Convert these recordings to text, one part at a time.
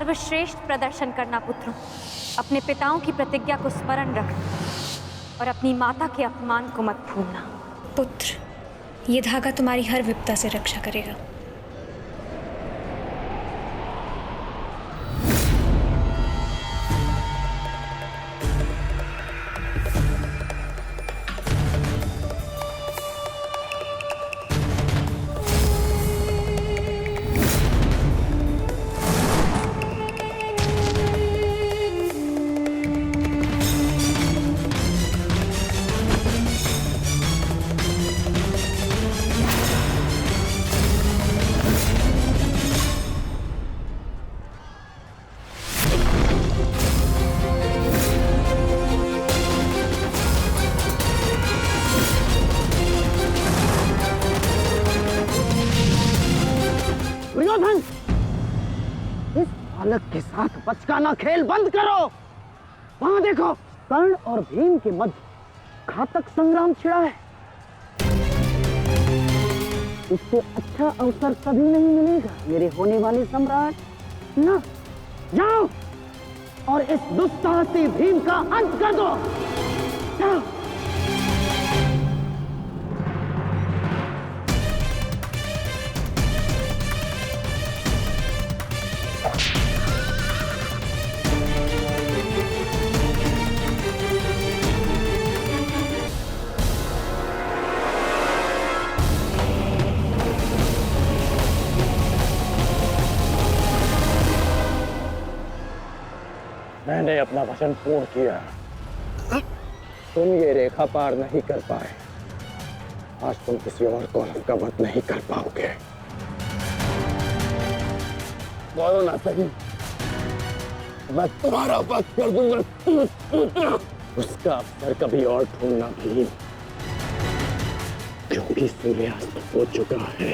सर्वश्रेष्ठ प्रदर्शन करना पुत्रों। अपने पिताओं की प्रतिज्ञा को स्मरण रखना और अपनी माता के अपमान को मत भूलना। पुत्र, ये धागा तुम्हारी हर विपदा से रक्षा करेगा। इस बालक के साथ बचकाना खेल बंद करो। वहां देखो, कर्ण और भीम के मध्य घातक संग्राम छिड़ा है। इससे अच्छा अवसर कभी नहीं मिलेगा मेरे होने वाले सम्राट। ना, जाओ और इस दुस्साहसी भीम का अंत कर दो। जाओ। मैंने अपना वचन पूर्ण किया। तुम ये रेखा पार नहीं कर पाए, आज तुम किसी और कौरव का वध नहीं कर पाओगे। बोलो ना सही, मैं तुम्हारा वध कर दूंगा। उसका अवसर कभी और ढूंढना भी, क्योंकि सूर्यास्त हो चुका है।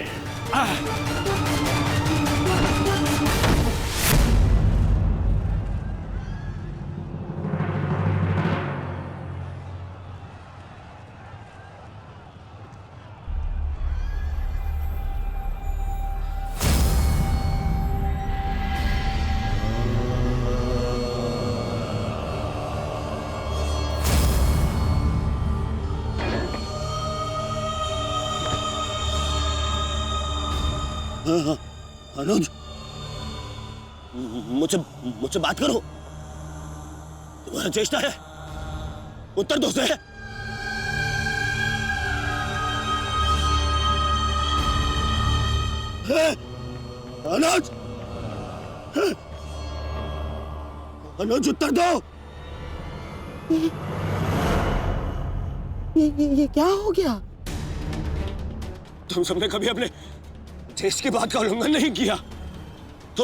अनुज, मुझसे बात करो। तुम्हारा चेष्टा है, उत्तर दो से। अनुज, अनुज उत्तर दो। ये क्या हो गया? तुम सबने कभी अपने देश की बात का उल्लंघन नहीं किया, तो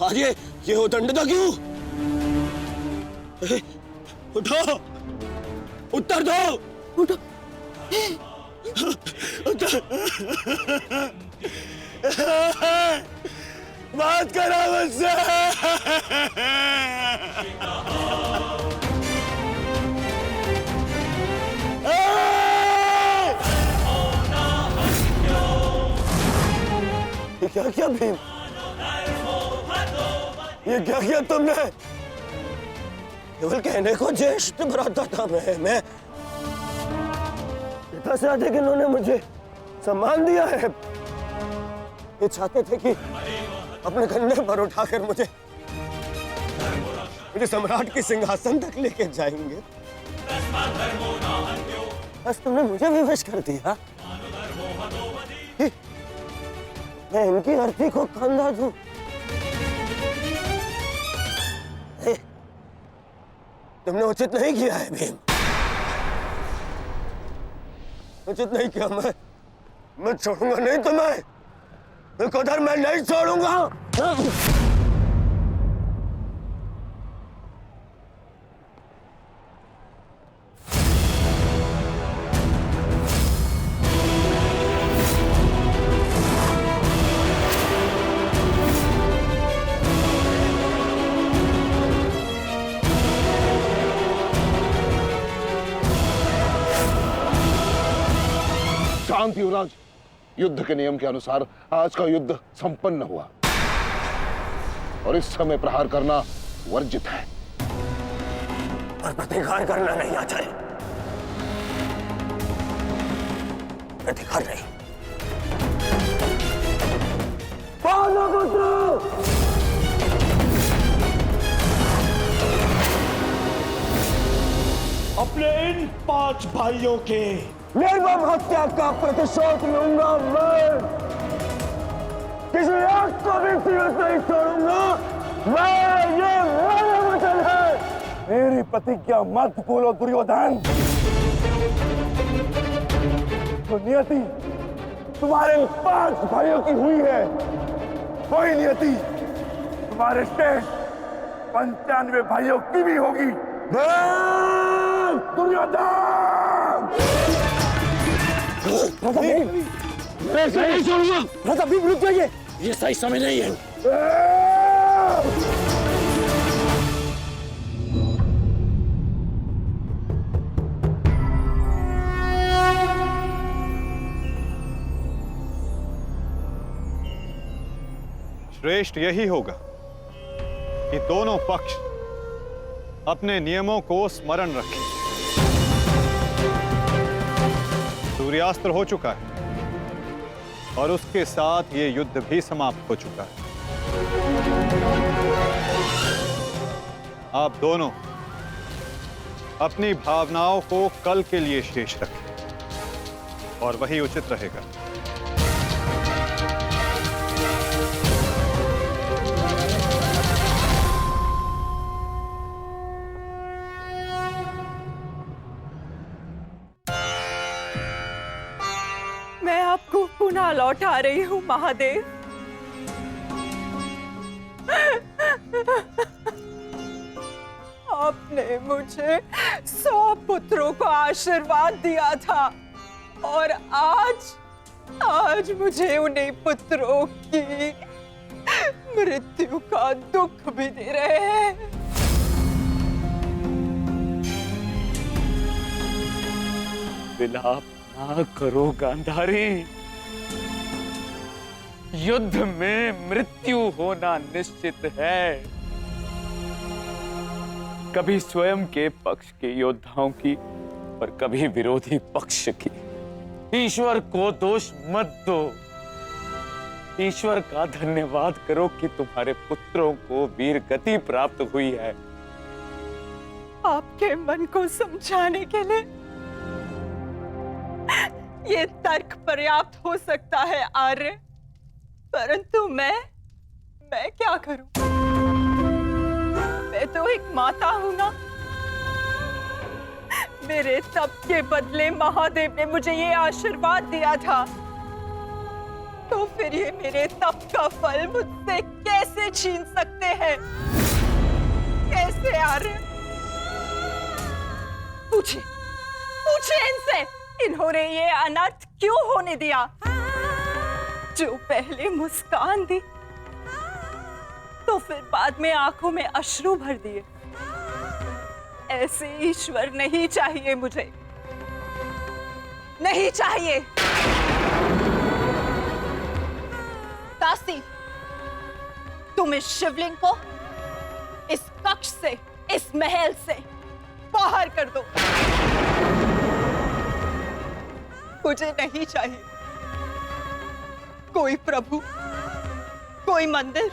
आज ये उदंडता क्यों? उठो, उत्तर दो। उठो, बात करो मुझसे। क्या किया भीम? ये क्या किया तुमने? केवल कहने को ज्येष्ठ भ्राता था मैं पिता से अधिक इन्होंने मुझे सम्मान दिया है। ये चाहते थे कि अपने कंधे पर उठाकर मुझे सम्राट के सिंहासन तक लेके जाएंगे। बस तुमने मुझे विवश कर दिया। मैं इनकी अर्थी को कंधा दूं। तुमने उचित नहीं किया है भीम, उचित नहीं किया। मैं छोड़ूंगा नहीं तुम्हें, उधर मैं नहीं छोड़ूंगा। शांति युवराज, युद्ध के नियम के अनुसार आज का युद्ध संपन्न हुआ और इस समय प्रहार करना वर्जित है। पर प्रतिकार करना नहीं आता है। प्रतिकार नहीं। पांडुपुत्र! अपने इन 5 भाइयों के निर्मम हत्या का प्रतिशोध लूंगा मैं। किसी एक को भी जीवित नहीं छोड़ूंगा मैं। ये मेरा वचन है। मेरी प्रतिज्ञा मत भूलो दुर्योधन। तो नियति तुम्हारे 5 भाइयों की हुई है, वही नियति तुम्हारे शेष 95 भाइयों की भी होगी। दुर्योधन! मैं सही छोड़ूंगा। राजा भीम रुक जाइए। ये सही समय नहीं है। श्रेष्ठ यही होगा कि दोनों पक्ष अपने नियमों को स्मरण रखें। सूर्यास्त्र हो चुका है और उसके साथ ये युद्ध भी समाप्त हो चुका है। आप दोनों अपनी भावनाओं को कल के लिए शेष रखें और वही उचित रहेगा। मैं आपको पुनः लौटा रही हूँ महादेव। आपने मुझे 100 पुत्रों को आशीर्वाद दिया था और आज मुझे उन्हीं पुत्रों की मृत्यु का दुख भी दे रहे हैं। विलाप ना करो गांधारी। युद्ध में मृत्यु होना निश्चित है। कभी स्वयं के पक्ष के योद्धाओं की और कभी विरोधी पक्ष की। ईश्वर को दोष मत दो। ईश्वर का धन्यवाद करो कि तुम्हारे पुत्रों को वीर गति प्राप्त हुई है। आपके मन को समझाने के लिए ये तर्क पर्याप्त हो सकता है आर्य, परंतु मैं क्या करूं? मैं तो एक माता हूं ना। मेरे तप के बदले महादेव ने मुझे ये आशीर्वाद दिया था, तो फिर ये मेरे तप का फल मुझसे कैसे छीन सकते हैं? कैसे आर्य? पूछिए इनसे, इन्होंने ये अनर्थ क्यों होने दिया? जो पहले मुस्कान दी तो फिर बाद में आंखों में अश्रु भर दिए। ऐसे ईश्वर नहीं चाहिए मुझे, नहीं चाहिए। दासी, तुम इस शिवलिंग को इस कक्ष से, इस महल से बाहर कर दो। मुझे नहीं चाहिए कोई प्रभु, कोई मंदिर,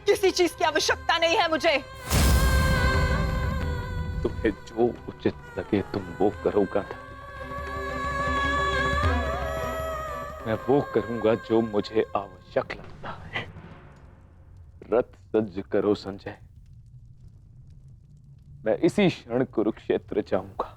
किसी चीज की आवश्यकता नहीं है मुझे। तुम्हें जो उचित लगे तुम वो करो गांधारी। मैं वो करूंगा जो मुझे आवश्यक लगता है। रथ सज्ज करो संजय। मैं इसी क्षण कुरुक्षेत्र जाऊंगा।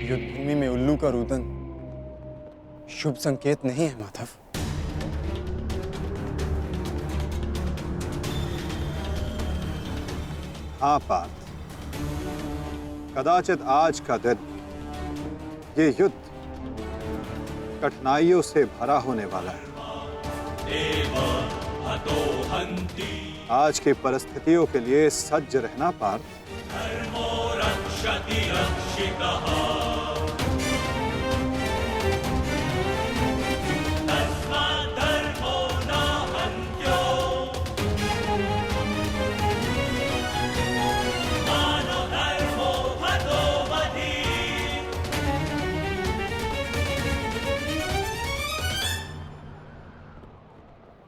युद्धभूमि में उल्लू का रुदन शुभ संकेत नहीं है माधव। महापात। कदाचित आज का दिन, ये युद्ध कठिनाइयों से भरा होने वाला है। आज की परिस्थितियों के लिए सज्ज रहना पार्थ।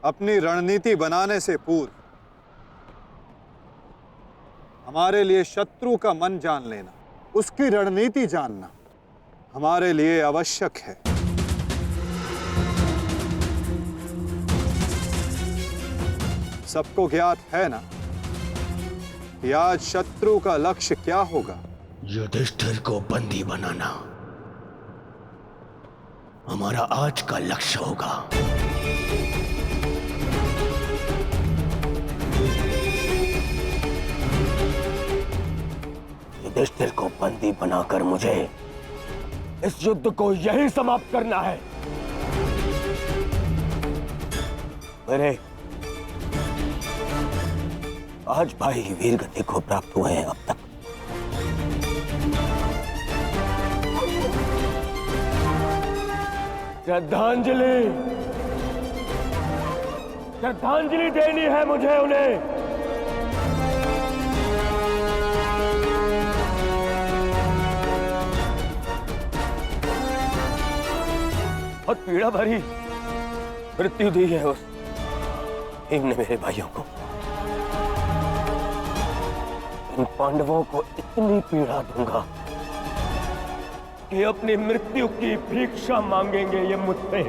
अपनी रणनीति बनाने से पूर्व हमारे लिए शत्रु का मन जान लेना, उसकी रणनीति जानना हमारे लिए आवश्यक है। सबको ज्ञात है ना कि आज शत्रु का लक्ष्य क्या होगा? युधिष्ठिर को बंदी बनाना हमारा आज का लक्ष्य होगा। युधिष्ठिर को बंदी बनाकर मुझे इस युद्ध को यही समाप्त करना है। मेरे आज भाई वीरगति को प्राप्त हुए हैं अब तक। श्रद्धांजलि श्रद्धांजलि देनी है मुझे उन्हें। बहुत पीड़ा भरी मृत्यु दी है उस भीम ने मेरे भाइयों को। इन पांडवों को इतनी पीड़ा दूंगा कि अपनी मृत्यु की भिक्षा मांगेंगे ये मुझसे।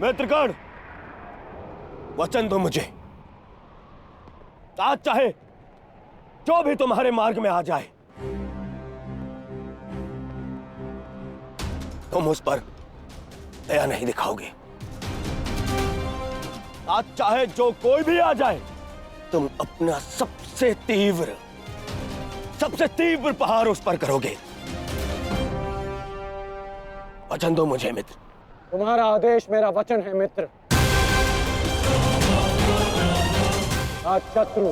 मित्रगण, वचन दो मुझे, आज चाहे जो भी तुम्हारे मार्ग में आ जाए, तुम उस पर दया नहीं दिखाओगे। आज चाहे जो कोई भी आ जाए, तुम अपना सबसे तीव्र प्रहार उस पर करोगे। वचन दो मुझे मित्र। तुम्हारा आदेश मेरा वचन है मित्र। आज शत्रु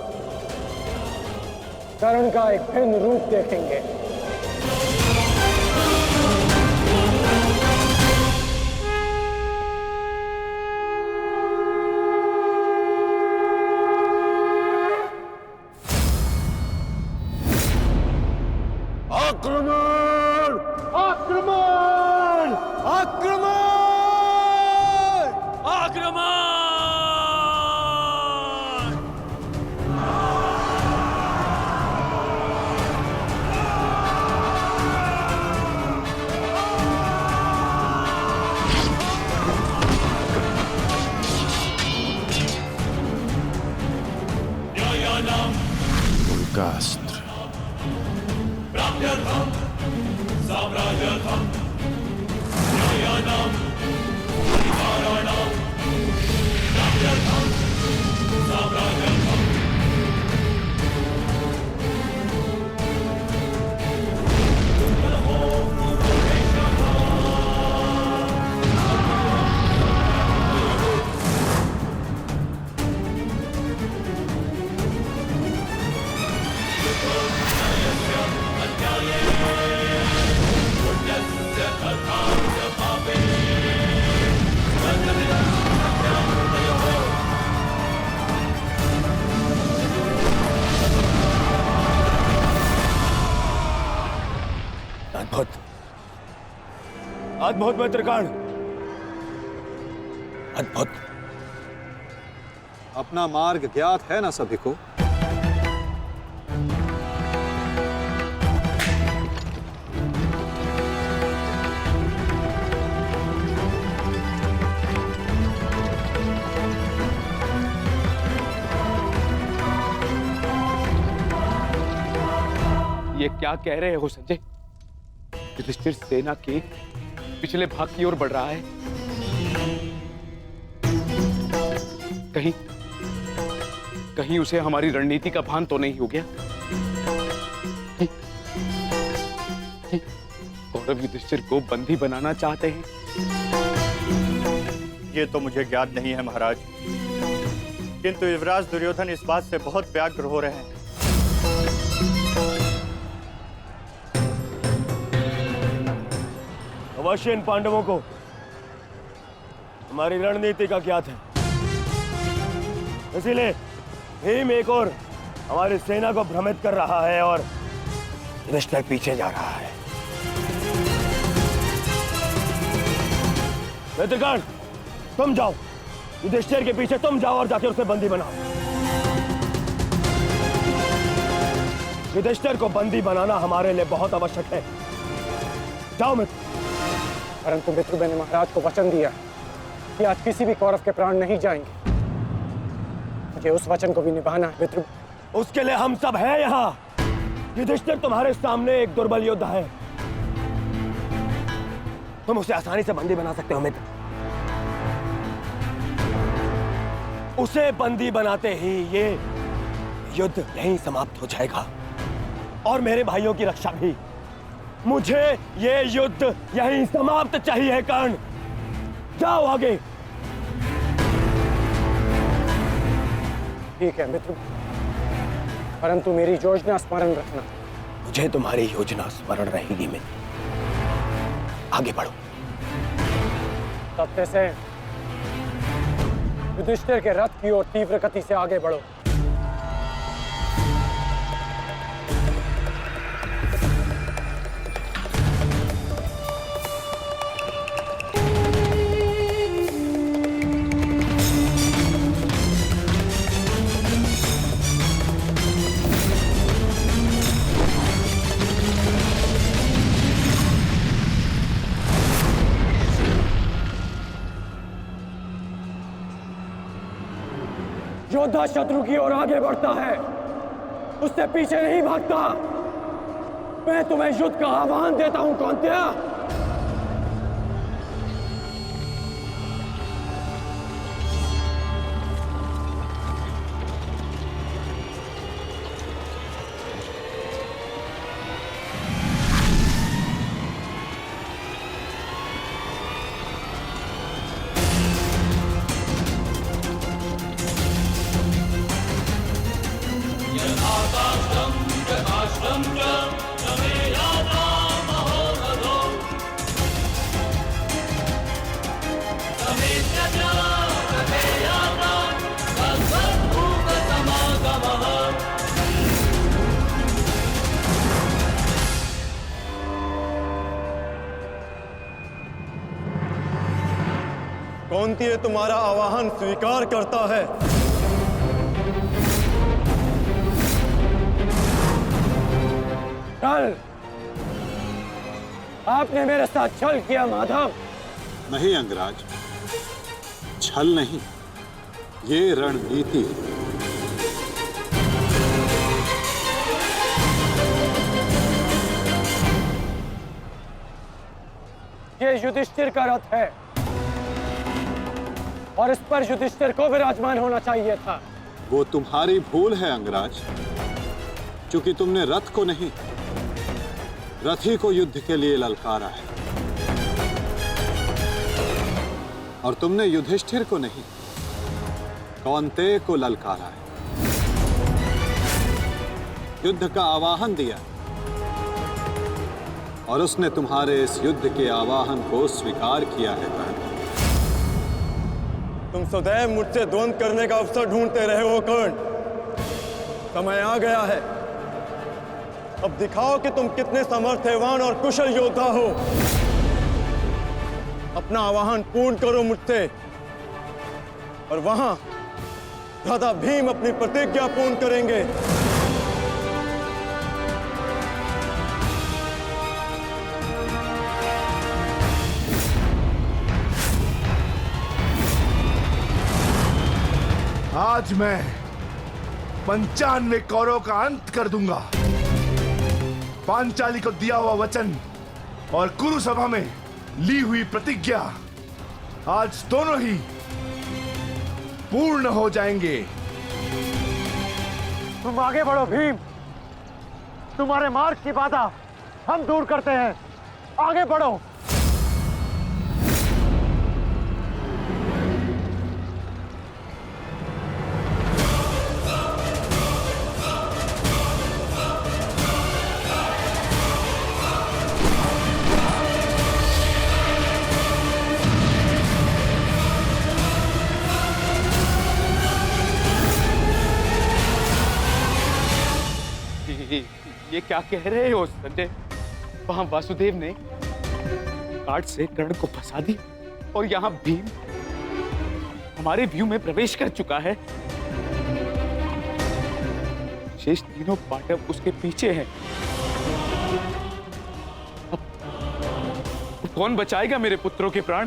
कर्ण का एक भिन्न रूप देखेंगे। आक्रमण! आक्रमण! आक्रमण! आक्रमण! उनका अस्त्र अद्भुत मित्रगण, अद्भुत। अपना मार्ग ज्ञात है ना सभी को? ये क्या कह रहे हो संजय? युधिष्ठिर सेना के पिछले भाग की ओर बढ़ रहा है। कहीं उसे हमारी रणनीति का भान तो नहीं हो गया? कौरव युधिष्ठिर को बंदी बनाना चाहते हैं? ये तो मुझे ज्ञात नहीं है महाराज, किंतु युवराज दुर्योधन इस बात से बहुत व्यग्र हो रहे हैं। अवश्य इन पांडवों को हमारी रणनीति का ज्ञात है, इसीलिए भीम एक और हमारी सेना को भ्रमित कर रहा है और युधिष्ठिर पीछे जा रहा है। नेत्रगण, तुम जाओ, युधिष्ठिर के पीछे तुम जाओ और जाके उसे बंदी बनाओ। युधिष्ठिर को बंदी बनाना हमारे लिए बहुत आवश्यक है। जाओ मित्र। परंतु मित्र, मैंने महाराज को वचन दिया कि आज किसी भी कौरव के प्राण नहीं जाएंगे। मुझे उस वचन को भी निभाना है मित्र। उसके लिए हम सब हैं यहाँ। युधिष्ठिर तुम्हारे सामने एक दुर्बल योद्धा है, तुम उसे आसानी से बंदी बना सकते हो मित्र। उसे बंदी बनाते ही ये युद्ध यहीं समाप्त हो जाएगा और मेरे भाइयों की रक्षा भी। मुझे ये युद्ध यहीं समाप्त चाहिए। कर्ण, जाओ आगे। ठीक है मित्र, परंतु मेरी योजना स्मरण रखना। मुझे तुम्हारी योजना स्मरण रहेगी मित्र। आगे बढ़ो। तब से युधिष्ठिर के रथ की ओर तीव्र गति से आगे बढ़ो। योद्धा शत्रु की ओर आगे बढ़ता है, उससे पीछे नहीं भागता। मैं तुम्हें युद्ध का आह्वान देता हूं कौन्तेय। कौन्तेय तुम्हारा आवाहन स्वीकार करता है। कल आपने मेरे साथ छल किया माधव। नहीं अंगराज, छल नहीं, ये रणनीति है। ये युधिष्ठिर का रथ है और इस पर युधिष्ठिर को विराजमान होना चाहिए था। वो तुम्हारी भूल है अंगराज, क्योंकि तुमने रथ को नहीं, रथी को युद्ध के लिए ललकारा है। और तुमने युधिष्ठिर को नहीं, कौन्तेय को ललकारा है, युद्ध का आवाहन दिया और उसने तुम्हारे इस युद्ध के आवाहन को स्वीकार किया है। कर्ण, तुम सदैव मुझसे द्वंद्व करने का अवसर ढूंढते रहे हो कर्ण। समय आ गया है, अब दिखाओ कि तुम कितने समर्थवान और कुशल योद्धा हो। अपना आवाहन पूर्ण करो मुझसे और वहां भ्राता भीम अपनी प्रतिज्ञा पूर्ण करेंगे। आज मैं 95 कौरवों का अंत कर दूंगा। पांचाली को दिया हुआ वचन और कुरु सभा में ली हुई प्रतिज्ञा आज दोनों ही पूर्ण हो जाएंगे। तुम आगे बढ़ो भीम, तुम्हारे मार्ग की बाधा हम दूर करते हैं, आगे बढ़ो। ये क्या कह रहे हो संजय? वहां वासुदेव ने काट से कर्ण को फंसा दिया और यहाँ भीम हमारे व्यू में प्रवेश कर चुका है। शेष तीनों पांडव उसके पीछे हैं। अब कौन बचाएगा मेरे पुत्रों के प्राण?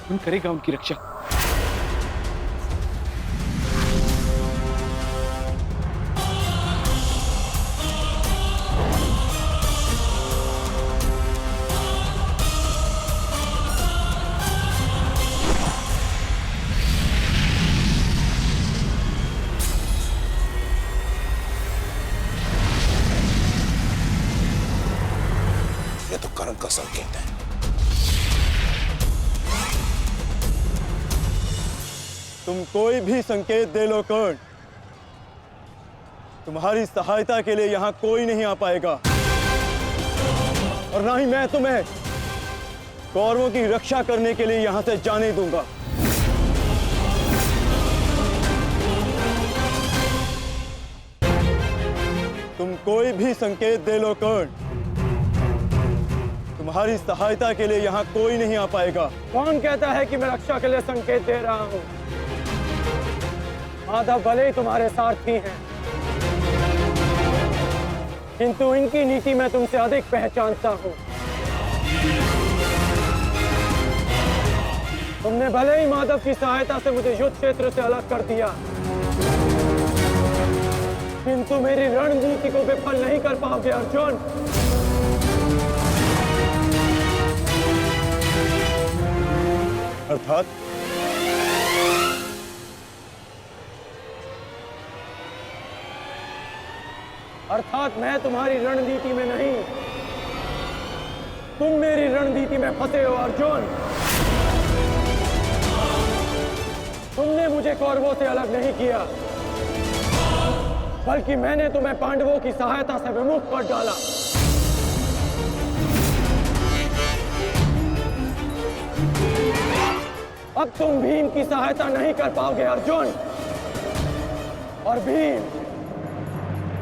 कौन करेगा उनकी रक्षा? का संकेत है। तुम कोई भी संकेत दे लो कर्ण, तुम्हारी सहायता के लिए यहां कोई नहीं आ पाएगा और ना ही मैं तुम्हें कौरवों की रक्षा करने के लिए यहां से जाने दूंगा। तुम कोई भी संकेत दे लो कर्ण, तुम्हारी सहायता के लिए यहां कोई नहीं आ पाएगा। कौन कहता है कि मैं रक्षा के लिए संकेत दे रहा हूं? माधव भले ही तुम्हारे सारथी हैं, किंतु इनकी नीति मैं तुमसे अधिक पहचानता हूं। तुमने भले ही माधव की सहायता से मुझे युद्ध क्षेत्र से अलग कर दिया, किंतु मेरी रणनीति को विफल नहीं कर पाओगे अर्जुन। अर्थात मैं तुम्हारी रणनीति में नहीं, तुम मेरी रणनीति में फंसे हो अर्जुन। तुमने मुझे कौरवों से अलग नहीं किया, बल्कि मैंने तुम्हें पांडवों की सहायता से विमुख कर डाला। अब तुम भीम की सहायता नहीं कर पाओगे अर्जुन, और भीम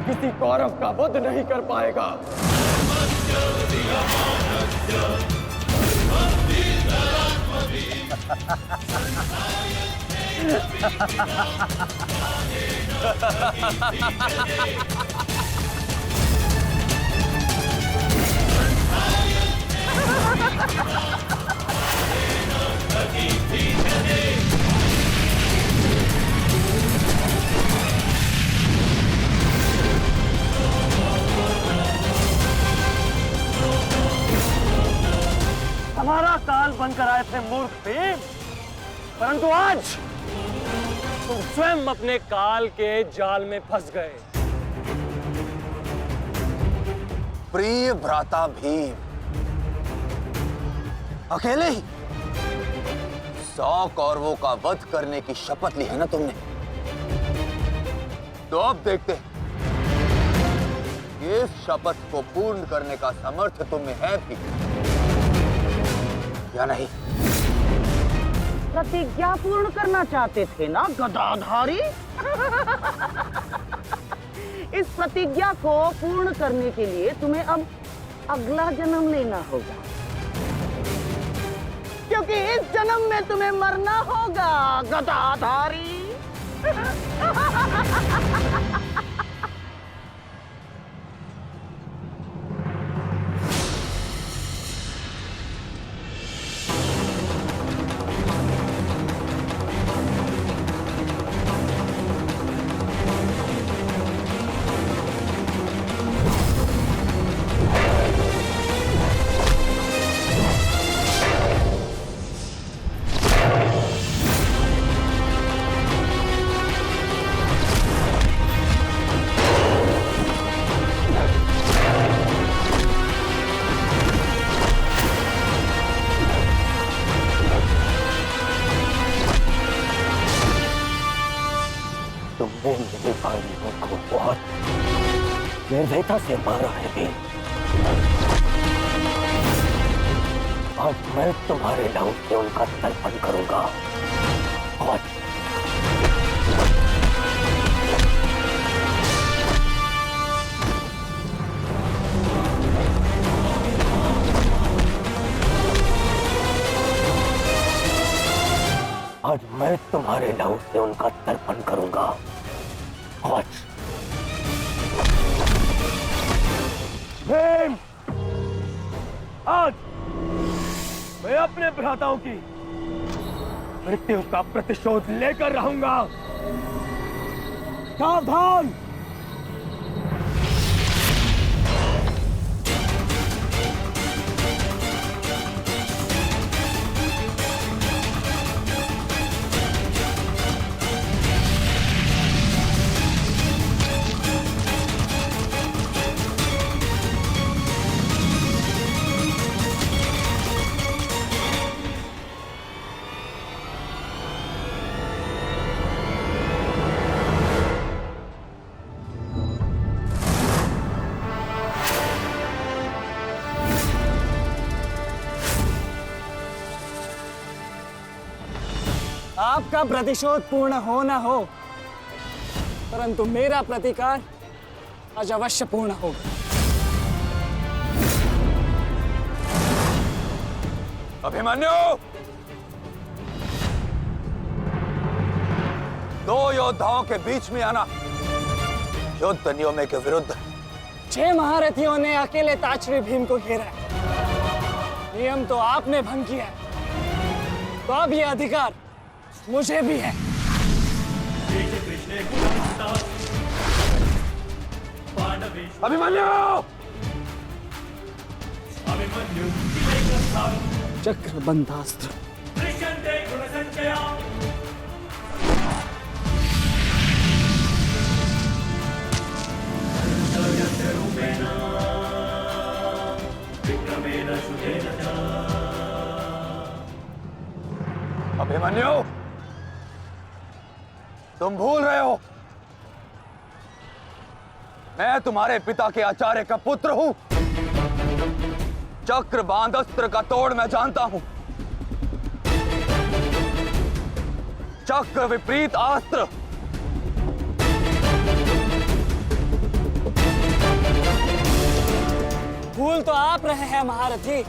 किसी कौरव का वध नहीं कर पाएगा। हमारा काल बनकर आए थे मूर्ख भीम, परंतु आज तुम स्वयं अपने काल के जाल में फंस गए। प्रिय भ्राता भीम, अकेले ही 100 कौरवों का वध करने की शपथ ली है ना तुमने? तो अब देखते हैं कि इस शपथ को पूर्ण करने का सामर्थ्य तुम्हें है भी या नहीं। प्रतिज्ञा पूर्ण करना चाहते थे ना गदाधारी? इस प्रतिज्ञा को पूर्ण करने के लिए तुम्हें अब अगला जन्म लेना होगा, क्योंकि इस जन्म में तुम्हें मरना होगा गदाधारी। निर्दयता से मारा है भीम। आज मैं तुम्हारे लहू से उनका तर्पण करूंगा। आज आज मैं तुम्हारे लहू से उनका तर्पण करूंगा। आज भीम, आज मैं अपने भ्राताओं की मृत्यु का प्रतिशोध लेकर रहूंगा। सावधान! आपका प्रतिशोध पूर्ण हो न हो, परंतु मेरा प्रतिकार आज अवश्य पूर्ण होगा। अभिमन्यु, दो योद्धाओं के बीच में आना युद्ध नियमों के विरुद्ध। 6 महारथियों ने अकेले ताचरी भीम को घेरा है। नियम तो आपने भंग किया है, तो अब यह अधिकार मुझे भी है। अभिमन्यु! चक्रबंधास्त्र। अभिमन्यु, तुम भूल रहे हो, मैं तुम्हारे पिता के आचार्य का पुत्र हूं। चक्रबांध अस्त्र का तोड़ मैं जानता हूं। चक्र विपरीत अस्त्र भूल तो आप रहे हैं महारथी।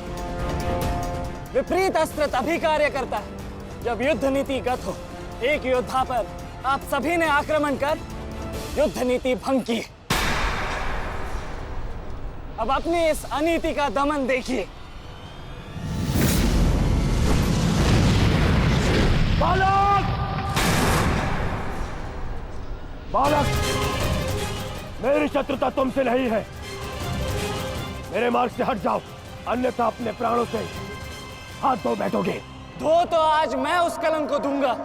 विपरीत अस्त्र तभी कार्य करता है जब युद्ध नीति गत हो। एक योद्धा पर आप सभी ने आक्रमण कर युद्ध नीति भंग की। अब अपनी इस अनीति का दमन देखिए। बालक! बालक! मेरी शत्रुता तुमसे नहीं है। मेरे मार्ग से हट जाओ, अन्यथा अपने प्राणों से हाथ धो बैठोगे। धो तो आज मैं उस कलंक को दूंगा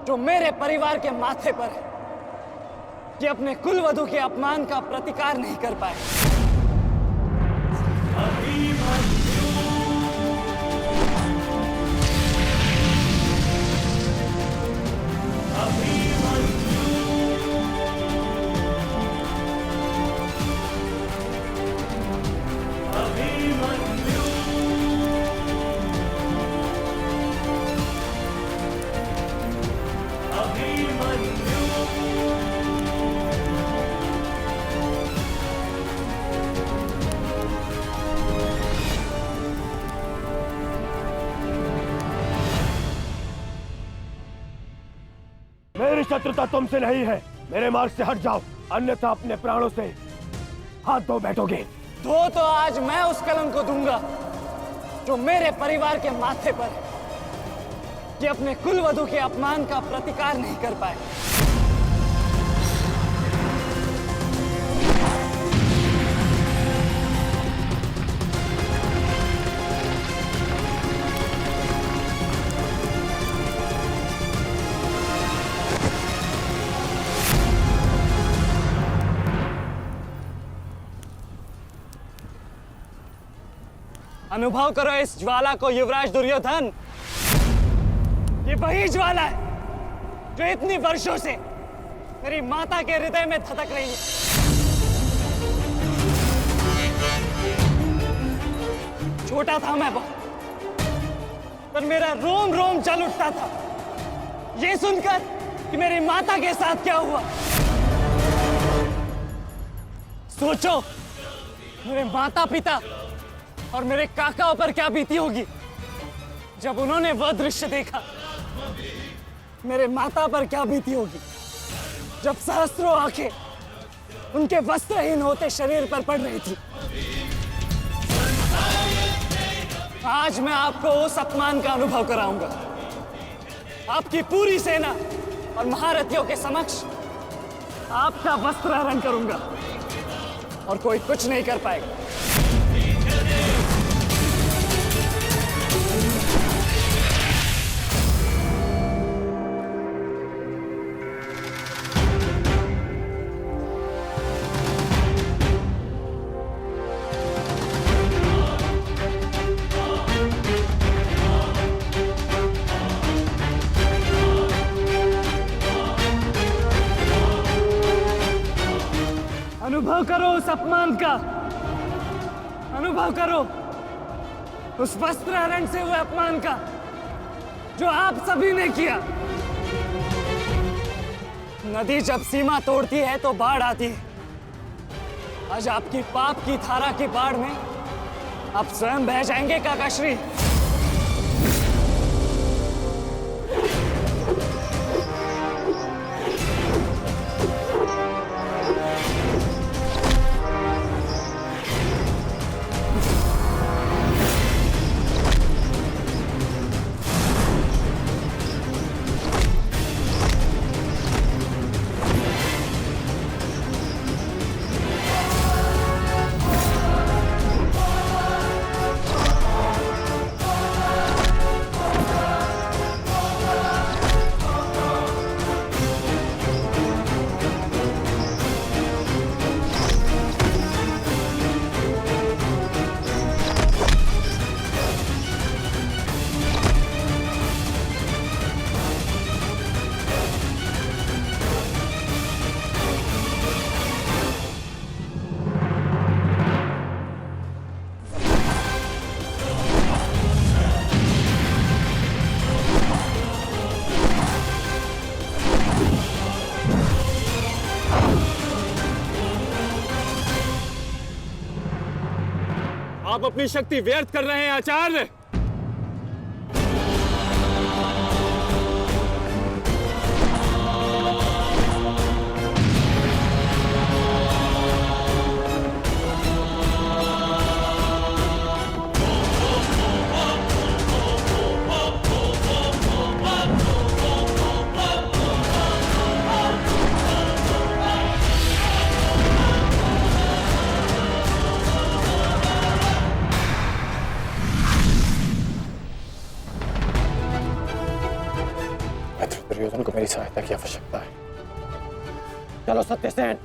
जो मेरे परिवार के माथे पर है, कि अपने कुलवधु के अपमान का प्रतिकार नहीं कर पाए। मेरी शत्रुता तुमसे नहीं है। मेरे मार्ग से हट जाओ, अन्यथा अपने प्राणों से हाथ धो बैठोगे। धो तो आज मैं उस कलंक को दूंगा जो मेरे परिवार के माथे पर है, कि अपने कुलवधु के अपमान का प्रतिकार नहीं कर पाए। अनुभव करो इस ज्वाला को युवराज दुर्योधन। ये वही ज्वाला है जो इतनी वर्षों से मेरी माता के हृदय में धधक रही है। छोटा था मैं बहुत, पर मेरा रोम रोम जल उठता था ये सुनकर कि मेरी माता के साथ क्या हुआ। सोचो मेरे माता पिता और मेरे काकाओं पर क्या बीती होगी जब उन्होंने वह दृश्य देखा। मेरे माता पर क्या बीती होगी जब सहस्त्रों आंखें उनके वस्त्रहीन होते शरीर पर पड़ रही थी। आज मैं आपको उस अपमान का अनुभव कराऊंगा। आपकी पूरी सेना और महारथियों के समक्ष आपका वस्त्रहरण करूंगा और कोई कुछ नहीं कर पाएगा। अनुभव करो उस अपमान का, अनुभव करो उस वस्त्रहरण से हुए अपमान का जो आप सभी ने किया। नदी जब सीमा तोड़ती है तो बाढ़ आती है। आज आपकी पाप की धारा की बाढ़ में आप स्वयं बह जाएंगे काकाश्री। आप अपनी शक्ति व्यर्थ कर रहे हैं आचार्य। दुर्योधन को मेरी सहायता की आवश्यकता है। चलो सत्यसेन।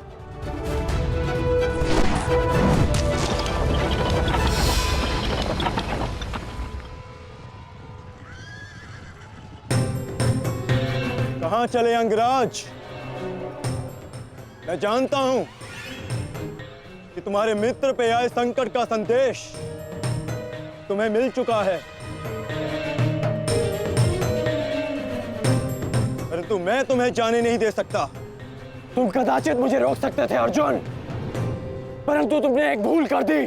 कहां चले अंगराज? मैं जानता हूं कि तुम्हारे मित्र पे आए संकट का संदेश तुम्हें मिल चुका है, परंतु मैं तुम्हें जाने नहीं दे सकता। तुम कदाचित मुझे रोक सकते थे अर्जुन, परंतु तुमने एक भूल कर दी।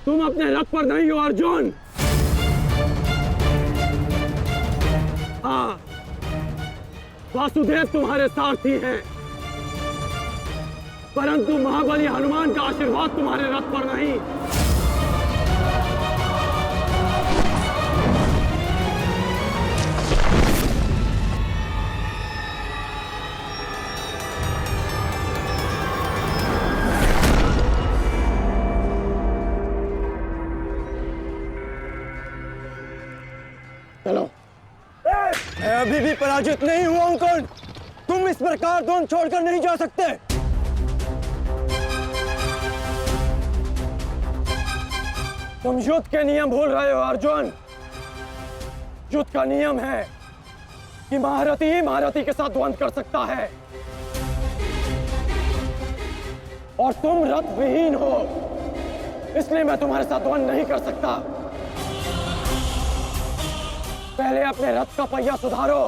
तुम अपने रथ पर नहीं हो अर्जुन। हाँ, वासुदेव तुम्हारे सारथी हैं, परंतु महाबली हनुमान का आशीर्वाद तुम्हारे रथ पर नहीं। चलो। मैं अभी भी पराजित नहीं हुआ हूं कर्ण। तुम इस प्रकार द्रोण छोड़कर नहीं जा सकते। तुम युद्ध के नियम भूल रहे हो अर्जुन। युद्ध का नियम है कि महारथी ही महारथी के साथ द्वंद्व कर सकता है। और तुम रथ विहीन हो, इसलिए मैं तुम्हारे साथ द्वंद्व नहीं कर सकता। पहले अपने रथ का पहिया सुधारो,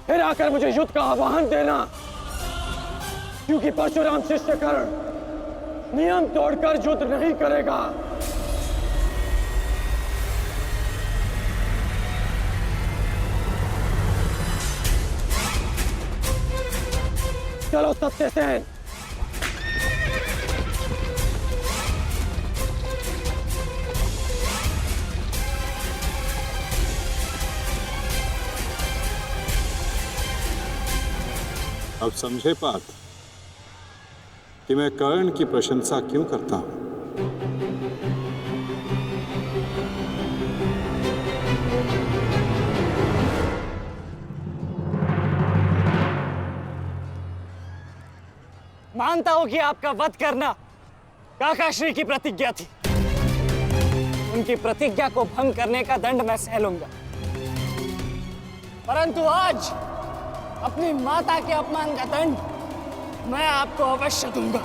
फिर आकर मुझे युद्ध का आह्वान देना, क्योंकि परशुराम शिष्य कर्ण नियम तोड़कर युद्ध नहीं करेगा। चलो सत्यसेन। अब समझे पार्थ कि मैं कर्ण की प्रशंसा क्यों करता हूं। मानता हूं कि आपका वध करना काकाश्री की प्रतिज्ञा थी। उनकी प्रतिज्ञा को भंग करने का दंड मैं सह लूंगा, परंतु आज अपनी माता के अपमान का दंड मैं आपको अवश्य दूंगा।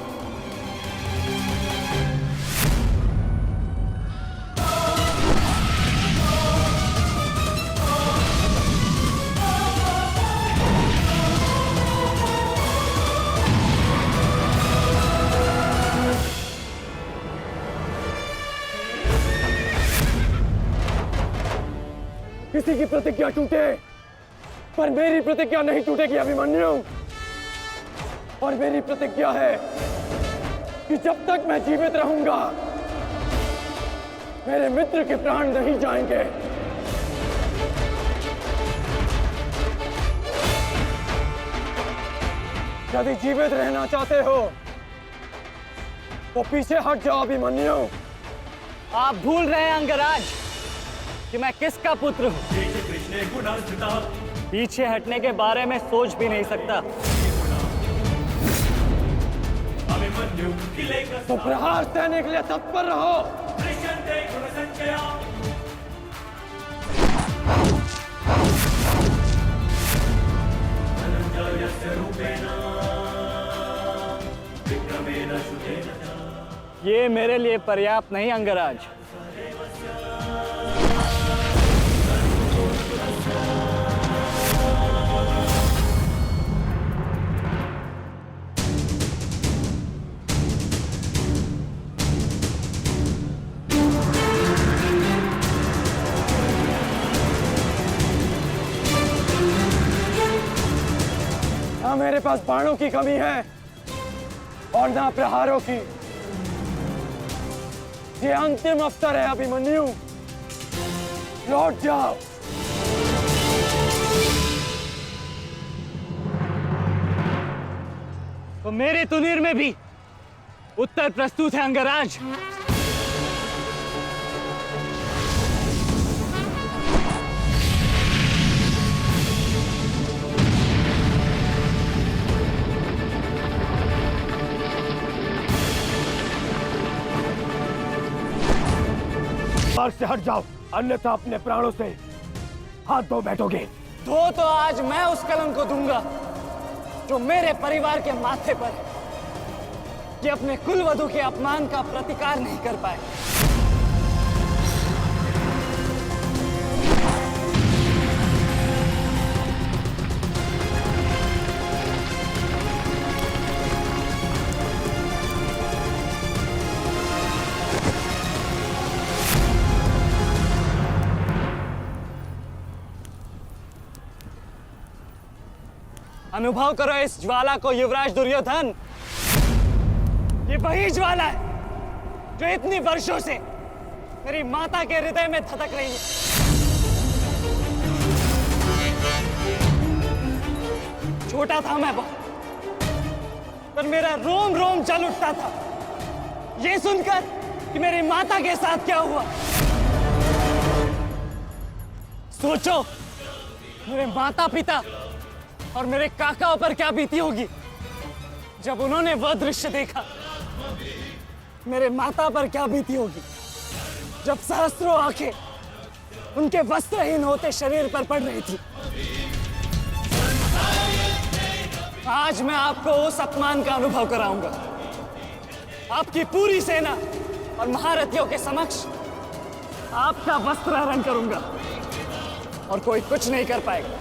किसी की प्रतिज्ञा टूटे, पर मेरी प्रतिज्ञा नहीं टूटेगी अभिमन्यु। और मेरी प्रतिज्ञा है कि जब तक मैं जीवित रहूंगा, मेरे मित्र के प्राण नहीं जाएंगे। यदि जीवित रहना चाहते हो तो पीछे हट जाओ अभिमन्यु। आप भूल रहे हैं अंगराज कि मैं किसका पुत्र हूं। पीछे हटने के बारे में सोच भी नहीं सकता। तो प्रहार सहने के लिए तत्पर रहो। ये मेरे लिए पर्याप्त नहीं अंगराज। ना मेरे पास बाणों की कमी है और ना प्रहारों की। ये अंतिम अवसर है अभिमन्यु, लौट जाओ। तो मेरे तुनीर में भी उत्तर प्रस्तुत है अंगराज। मार्ग से हट जाओ, अन्यथा अपने प्राणों से हाथ धो बैठोगे। धो तो आज मैं उस कलंक को दूंगा जो मेरे परिवार के माथे पर है, कि अपने कुलवधू के अपमान का प्रतिकार नहीं कर पाए। अनुभव करो इस ज्वाला को युवराज दुर्योधन। ये वही ज्वाला है जो इतनी वर्षों से मेरी माता के हृदय में धधक रही है। छोटा था मैं बहुत, पर मेरा रोम रोम जल उठता था ये सुनकर कि मेरी माता के साथ क्या हुआ। सोचो मेरे माता पिता और मेरे काकाओं पर क्या बीती होगी जब उन्होंने वह दृश्य देखा। मेरे माता पर क्या बीती होगी जब सहस्त्रों आंखें उनके वस्त्रहीन होते शरीर पर पड़ रही थी। आज मैं आपको उस अपमान का अनुभव कराऊंगा आपकी पूरी सेना और महारथियों के समक्ष आपका वस्त्र हरण करूंगा और कोई कुछ नहीं कर पाएगा।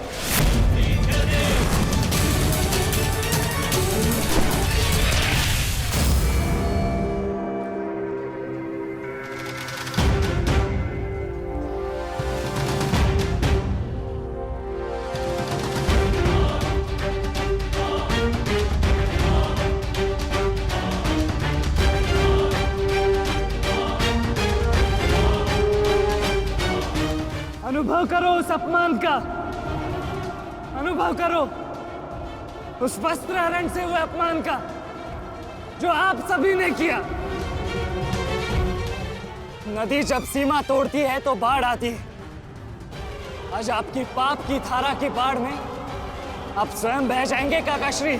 अनुभव करो उस अपमान का, अनुभव करो उस वस्त्र हरण से हुए अपमान का जो आप सभी ने किया। नदी जब सीमा तोड़ती है तो बाढ़ आती है। आज आपकी पाप की धारा की बाढ़ में आप स्वयं बह जाएंगे काकाश्री।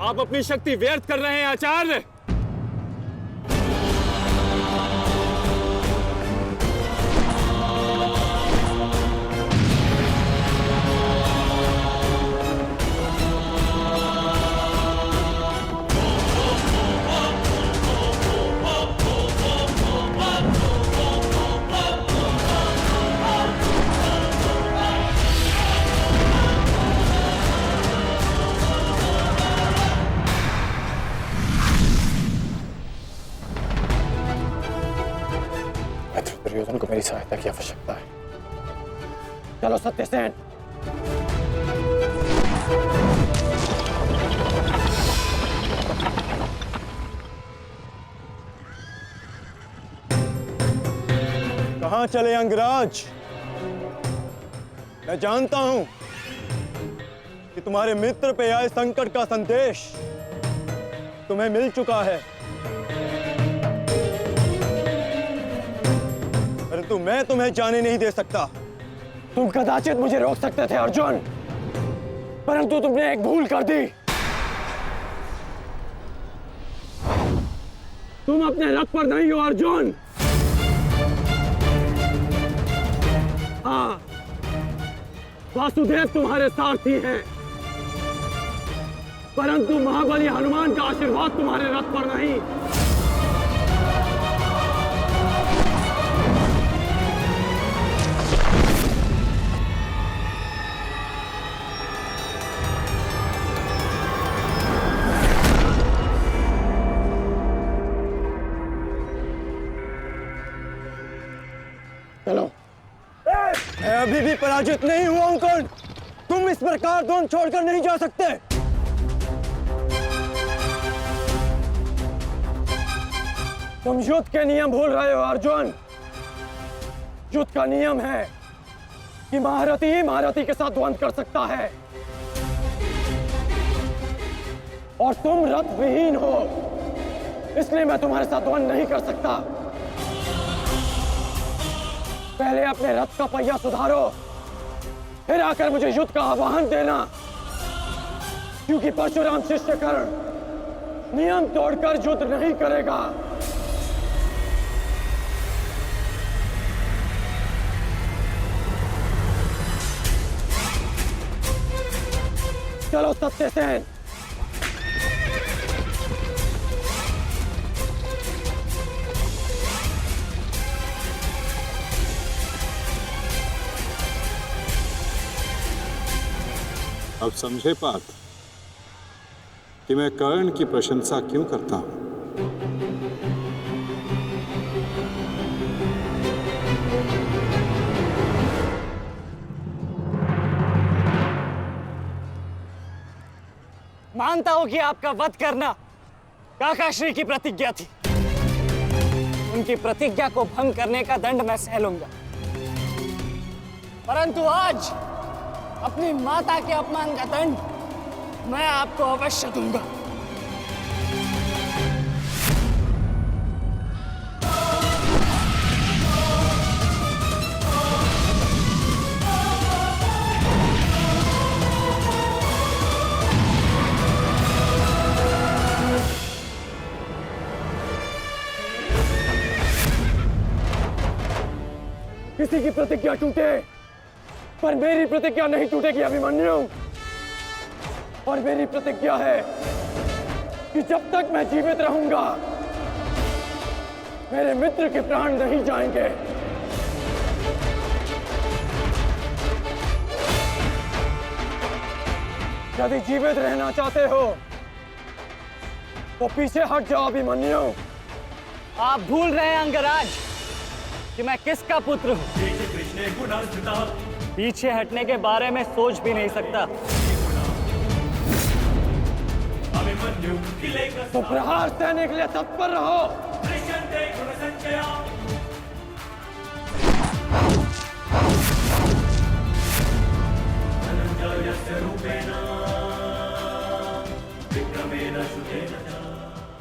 आप अपनी शक्ति व्यर्थ कर रहे हैं आचार्य। दुर्योधन को मेरी सहायता की आवश्यकता है। चलो सत्यसेन। कहां चले अंगराज? मैं जानता हूं कि तुम्हारे मित्र पे आए संकट का संदेश तुम्हें मिल चुका है, परंतु मैं तुम्हें जाने नहीं दे सकता। तुम कदाचित मुझे रोक सकते थे अर्जुन, परंतु तुमने एक भूल कर दी। तुम अपने रथ पर नहीं हो अर्जुन। हाँ, वासुदेव तुम्हारे सारथी हैं, परंतु महाबली हनुमान का आशीर्वाद तुम्हारे रथ पर नहीं। चलो। मैं अभी भी पराजित नहीं हुआ हूं कर्ण। तुम इस प्रकार द्रोण छोड़कर नहीं जा सकते। तुम युद्ध के नियम भूल रहे हो अर्जुन। युद्ध का नियम है कि महारथी ही महारथी के साथ द्वंद्व कर सकता है, और तुम रथ विहीन हो, इसलिए मैं तुम्हारे साथ द्वंद्व नहीं कर सकता। पहले अपने रथ का पहिया सुधारो, फिर आकर मुझे युद्ध का आह्वान देना, क्योंकि परशुराम शिष्य कर्ण नियम तोड़कर युद्ध नहीं करेगा। चलो सत्यसेन। अब समझे पार्थ कि मैं कर्ण की प्रशंसा क्यों करता हूं? मानता हूं कि आपका वध करना काकाश्री की प्रतिज्ञा थी। उनकी प्रतिज्ञा को भंग करने का दंड मैं सह लूंगा, परंतु आज अपनी माता के अपमान का दंड मैं आपको अवश्य दूंगा। किसी की प्रतिज्ञा टूटे पर मेरी प्रतिज्ञा नहीं टूटेगी अभिमन्यु। और मेरी प्रतिज्ञा है कि जब तक मैं जीवित रहूंगा मेरे मित्र के प्राण नहीं जाएंगे। यदि जीवित रहना चाहते हो तो पीछे हट जाओ अभिमन्यु। आप भूल रहे हैं अंगराज कि मैं किसका पुत्र हूं। पीछे हटने के बारे में सोच भी नहीं सकता। तो प्रहार सहने के लिए तत्पर रहो।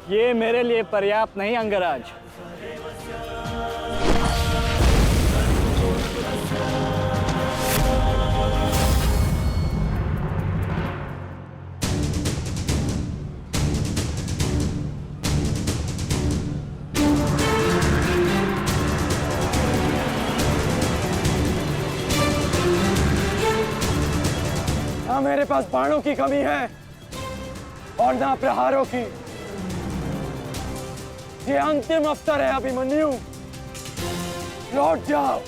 ये मेरे लिए पर्याप्त नहीं अंगराज। ना मेरे पास बाणों की कमी है और ना प्रहारों की। ये अंतिम अवसर है अभिमन्यु, लौट जाओ।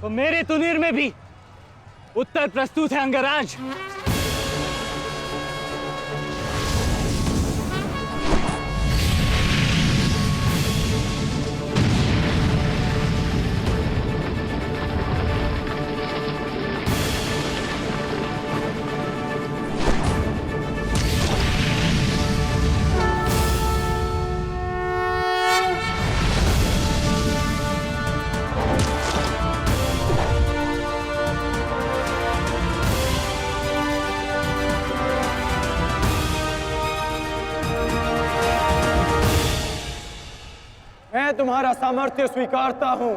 तो मेरे तुनीर में भी उत्तर प्रस्तुत है अंगराज। मैं तुम्हारा सामर्थ्य स्वीकारता हूं।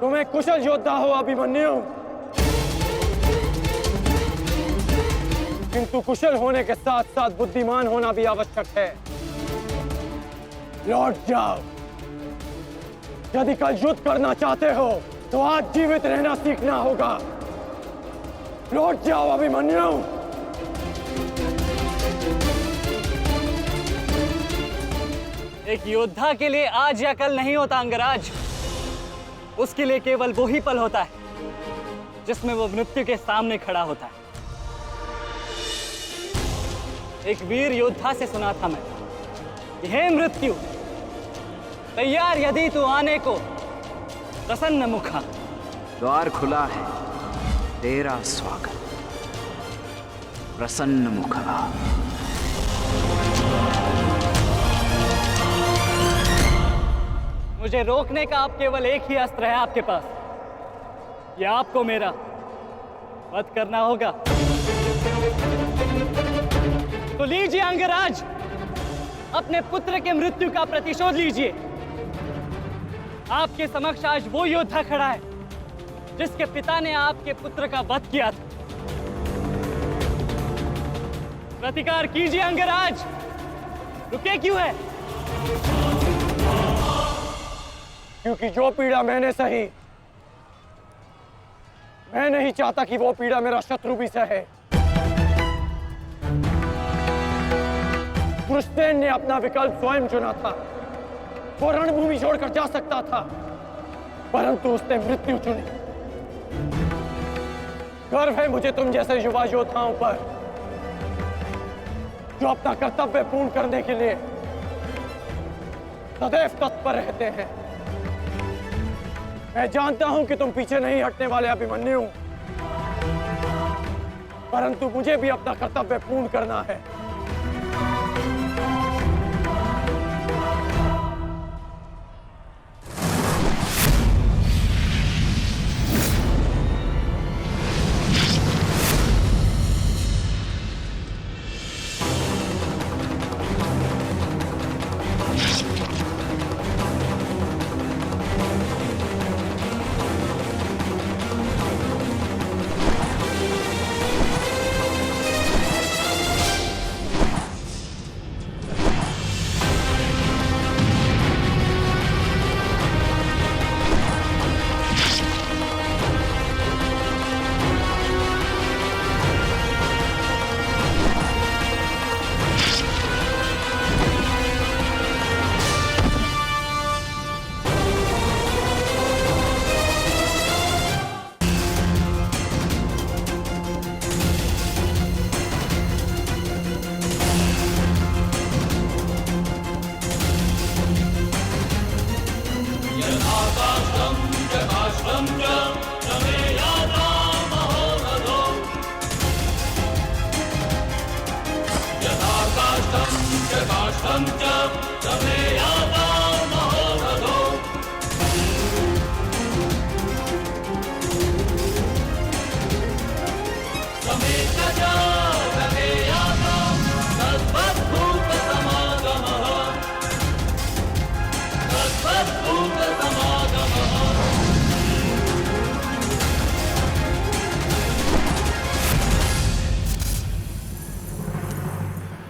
तुम्हें कुशल योद्धा हो अभिमन्यु, किंतु कुशल होने के साथ साथ बुद्धिमान होना भी आवश्यक है। लौट जाओ। यदि कल युद्ध करना चाहते हो तो आज जीवित रहना सीखना होगा। लौट जाओ अभिमन्यु। एक योद्धा के लिए आज या कल नहीं होता अंगराज। उसके लिए केवल वो ही पल होता है जिसमें वो मृत्यु के सामने खड़ा होता है। एक वीर योद्धा से सुना था मैं, हे मृत्यु, तैयार यदि तू आने को प्रसन्न मुखा। द्वार खुला है, तेरा स्वागत प्रसन्न मुखा। मुझे रोकने का अब केवल एक ही अस्त्र है आपके पास। यह आपको मेरा वध करना होगा। तो लीजिए अंगराज, अपने पुत्र के मृत्यु का प्रतिशोध लीजिए। आपके समक्ष आज वो योद्धा खड़ा है जिसके पिता ने आपके पुत्र का वध किया था। प्रतिकार कीजिए अंगराज, रुके क्यों है? क्योंकि जो पीड़ा मैंने सही, मैं नहीं चाहता कि वो पीड़ा मेरा शत्रु भी सहे। कृष्ण ने अपना विकल्प स्वयं चुना था। वो रणभूमि छोड़कर जा सकता था, परंतु उसने मृत्यु चुनी। गर्व है मुझे तुम जैसे युवा योद्धाओं पर, जो अपना कर्तव्य पूर्ण करने के लिए सदैव तत्पर रहते हैं। मैं जानता हूं कि तुम पीछे नहीं हटने वाले अभिमन्यु, परंतु मुझे भी अपना कर्तव्य पूर्ण करना है।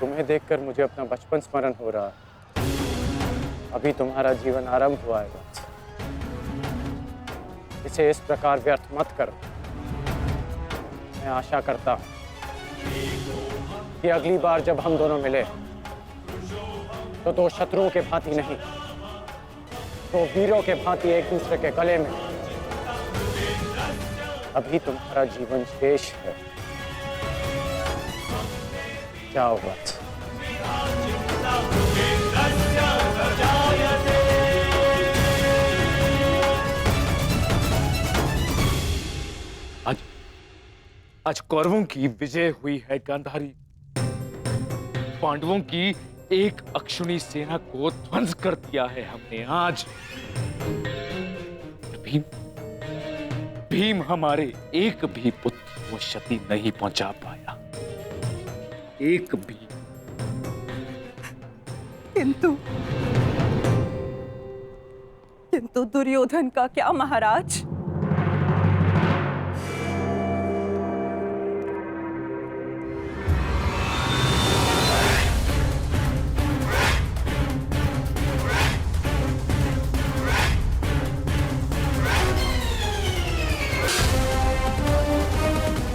तुम्हें देखकर मुझे अपना बचपन स्मरण हो रहा है। अभी तुम्हारा जीवन आरंभ हुआ है वत्स। इसे इस प्रकार व्यर्थ मत करो। मैं आशा करता हूं कि अगली बार जब हम दोनों मिले तो दो शत्रुओं के भांति नहीं, दो वीरों के भांति एक दूसरे के गले में। अभी तुम्हारा जीवन शेष है। जाओ वत्स। आज कौरवों की विजय हुई है गांधारी। पांडवों की एक अक्षुणी सेना को ध्वंस कर दिया है हमने आज। भीम हमारे एक भी पुत्र को क्षति नहीं पहुंचा पाया, एक भी। किंतु दुर्योधन का क्या महाराज?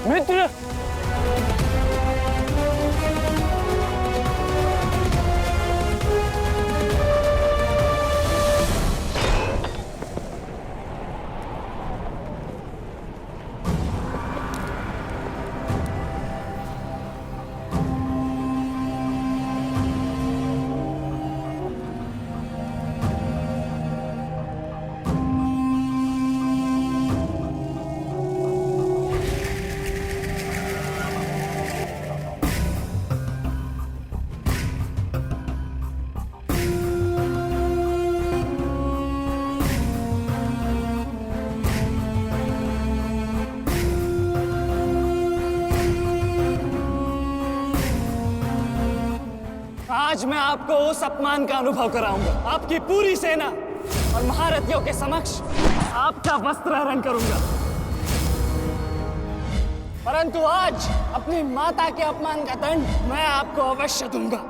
मित्र, आज मैं आपको उस अपमान का अनुभव कराऊंगा। आपकी पूरी सेना और महारथियों के समक्ष आपका वस्त्र हरण करूंगा। परंतु आज अपनी माता के अपमान का दंड मैं आपको अवश्य दूंगा।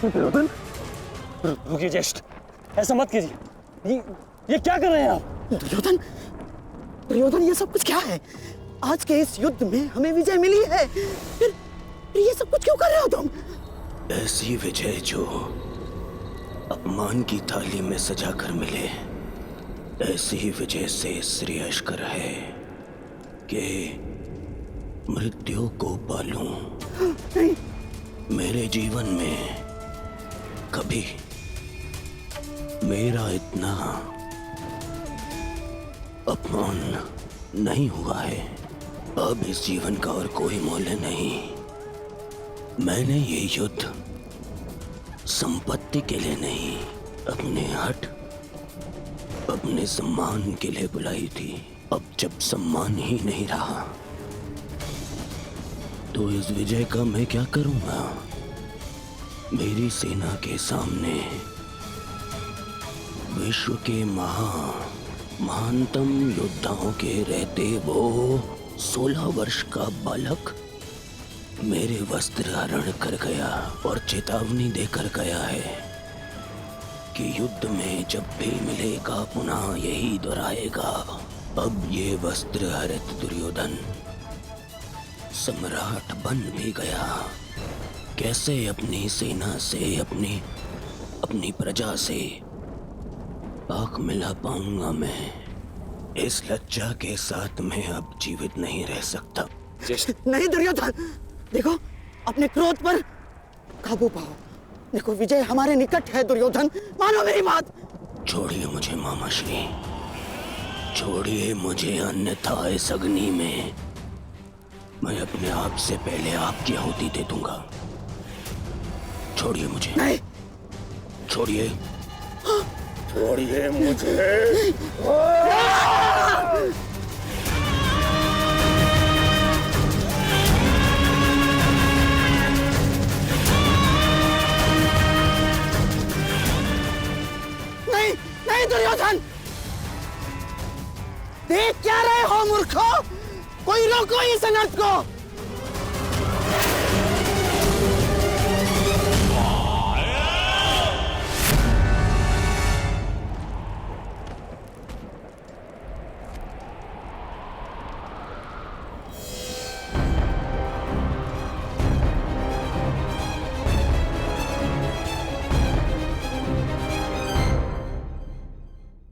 दुर्योधन रुकिए ज्येष्ठ, ऐसा मत कीजिए। ये क्या कर रहे हैं आप? दुर्योधन, दुर्योधन ये सब कुछ क्या है? आज के इस युद्ध में हमें विजय मिली है, फिर ये सब कुछ क्यों कर रहे हो तुम? ऐसी विजय जो अपमान की थाली में सजा कर मिले, ऐसी ही विजय से श्रेयस्कर है कि मृत्यु को पालूं। मेरे जीवन में कभी मेरा इतना अपमान नहीं हुआ है। अब इस जीवन का और कोई मूल्य नहीं। मैंने ये युद्ध संपत्ति के लिए नहीं, अपने हट, अपने सम्मान के लिए बुलाई थी। अब जब सम्मान ही नहीं रहा तो इस विजय का मैं क्या करूंगा? मेरी सेना के सामने विश्व के महानतम योद्धाओं के रहते वो 16 वर्ष का बालक मेरे वस्त्र हरण कर गया और चेतावनी देकर गया है कि युद्ध में जब भी मिलेगा पुनः यही दोहराएगा। अब ये वस्त्र हरित दुर्योधन सम्राट बन भी गया। कैसे अपनी सेना से, अपनी प्रजा से आंख मिला पाऊंगा मैं? इस लज्जा के साथ मैं अब जीवित नहीं रह सकता। नहीं दुर्योधन, देखो अपने क्रोध पर काबू पाओ। देखो विजय हमारे निकट है दुर्योधन, मानो मेरी बात। छोड़िए मुझे मामाश्री, छोड़िए मुझे, अन्यथा इस अग्नि में मैं अपने आप से पहले आपकी आहुति दे दूंगा। छोड़िए मुझे। नहीं। छोड़िए, छोड़िए मुझे। नहीं, नहीं दुर्योधन, देख क्या रहे हो मूर्खों? कोई रोको इस अनर्थ को।